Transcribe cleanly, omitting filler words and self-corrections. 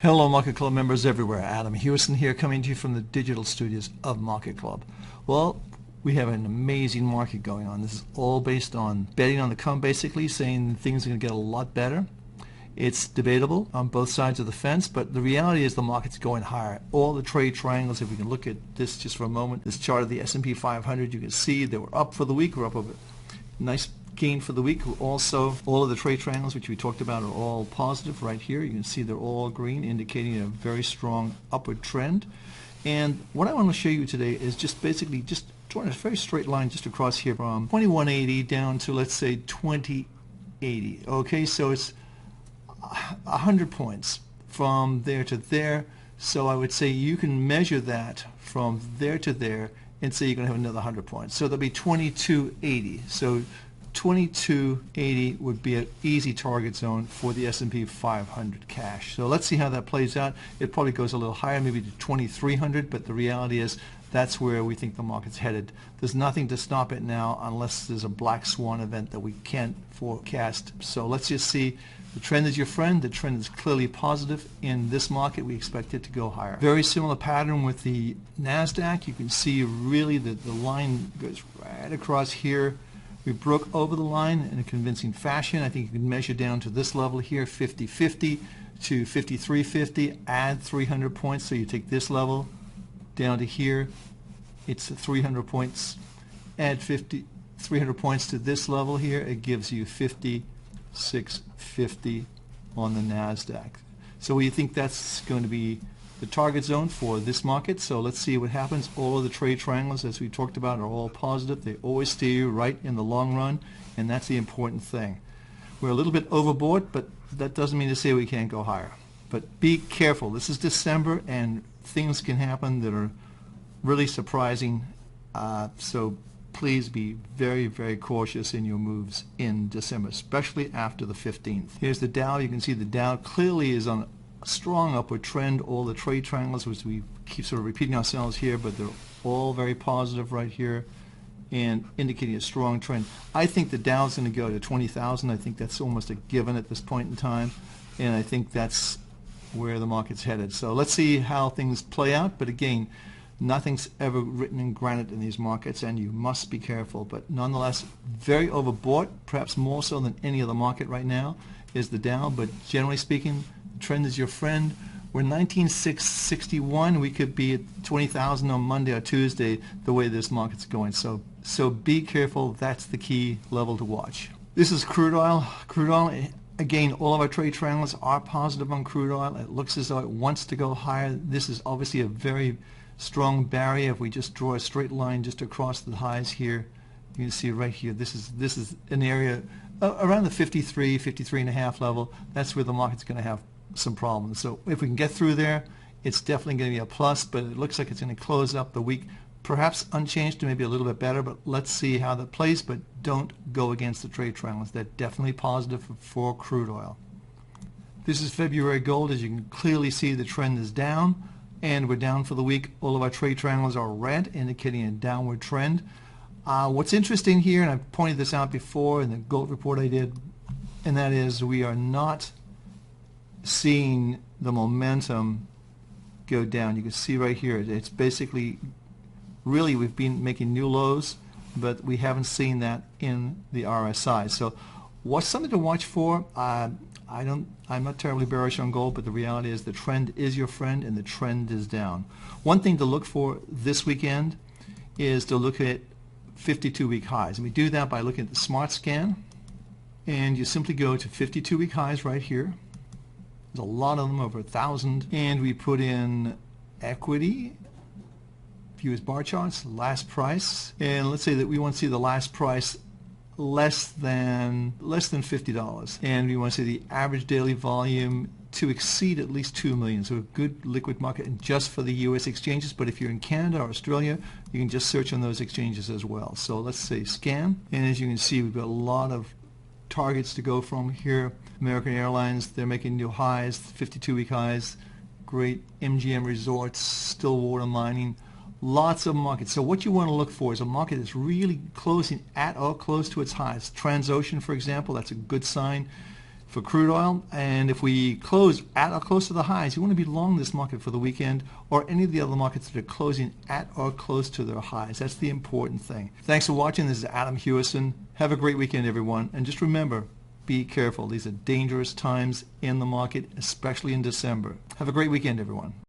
Hello Market Club members everywhere. Adam Hewson here coming to you from the digital studios of Market Club. Well, we have an amazing market going on. This is all based on betting on the come, basically saying things are going to get a lot better. It's debatable on both sides of the fence, but the reality is the market's going higher. All the trade triangles, if we can look at this just for a moment, this chart of the S&P 500, you can see they were up for the week. We're up over nice gain for the week. Also, all of the trade triangles which we talked about are all positive right here. You can see they're all green, indicating a very strong upward trend. And what I want to show you today is just basically just drawing a very straight line just across here from 2180 down to, let's say, 2080. Okay, so it's 100 points from there to there. So I would say you can measure that from there to there and say you're going to have another 100 points. So there'll be 2280. So 2280 would be an easy target zone for the S&P 500 cash. So let's see how that plays out. It probably goes a little higher, maybe to 2300, but the reality is that's where we think the market's headed. There's nothing to stop it now unless there's a black swan event that we can't forecast. So let's just see. The trend is your friend. The trend is clearly positive in this market. We expect it to go higher. Very similar pattern with the Nasdaq. You can see really that the line goes right across here. We broke over the line in a convincing fashion. I think you can measure down to this level here, 50.50 to 53.50, add 300 points. So you take this level down to here, it's 300 points. Add 300 points to this level here, it gives you 56.50 on the Nasdaq. So we think that's going to be the target zone for this market. So let's see what happens. All of the trade triangles, as we talked about, are all positive. They always steer you right in the long run, and that's the important thing. We're a little bit overbought, but that doesn't mean to say we can't go higher. But be careful. This is December, and things can happen that are really surprising. So please be very, very cautious in your moves in December, especially after the 15th. Here's the Dow. You can see the Dow clearly is on a strong upward trend. All the trade triangles, which we keep sort of repeating ourselves here, but they're all very positive right here and indicating a strong trend. I think the Dow's going to go to 20,000. I think that's almost a given at this point in time, and I think that's where the market's headed. So let's see how things play out. But again, nothing's ever written in granite in these markets, and you must be careful. But nonetheless, very overbought, perhaps more so than any other market right now, is the Dow. But generally speaking, trend is your friend. We're 19,661. We could be at 20,000 on Monday or Tuesday the way this market's going. So be careful. That's the key level to watch. This is crude oil. Crude oil, again, all of our trade triangles are positive on crude oil. It looks as though it wants to go higher. This is obviously a very strong barrier. If we just draw a straight line just across the highs here, you can see right here, this is an area around the 53 and a half level. That's where the market's going to have some problems. So if we can get through there, it's definitely going to be a plus, but it looks like it's going to close up the week perhaps unchanged to maybe a little bit better, but let's see how that plays. But don't go against the trade triangles. They're definitely positive for crude oil. This is February gold. As you can clearly see, the trend is down, and we're down for the week. All of our trade triangles are red, indicating a downward trend. What's interesting here, and I've pointed this out before in the gold report I did, and that is we are not seeing the momentum go down. You can see right here, it's basically, really, we've been making new lows, but we haven't seen that in the RSI. So what's something to watch for? I'm not terribly bearish on gold, but the reality is the trend is your friend, and the trend is down. One thing to look for this weekend is to look at 52-week highs, and we do that by looking at the smart scan, and you simply go to 52-week highs right here. There's a lot of them, over 1,000, and we put in equity, view as bar charts, last price, and let's say that we want to see the last price less than $50, and we want to see the average daily volume to exceed at least 2 million. So a good liquid market, and just for the US exchanges. But if you're in Canada or Australia, you can just search on those exchanges as well. So let's say scan, and as you can see, we've got a lot of targets to go from here. American Airlines, they're making new highs, 52-week highs. Great. MGM Resorts, Stillwater Mining, lots of markets. So what you want to look for is a market that's really closing at or close to its highs. Transocean, for example, that's a good sign. for crude oil. And if we close at or close to the highs, you want to be long this market for the weekend, or any of the other markets that are closing at or close to their highs. That's the important thing. Thanks for watching. This is Adam Hewison. Have a great weekend, everyone. And just remember, be careful. These are dangerous times in the market, especially in December. Have a great weekend, everyone.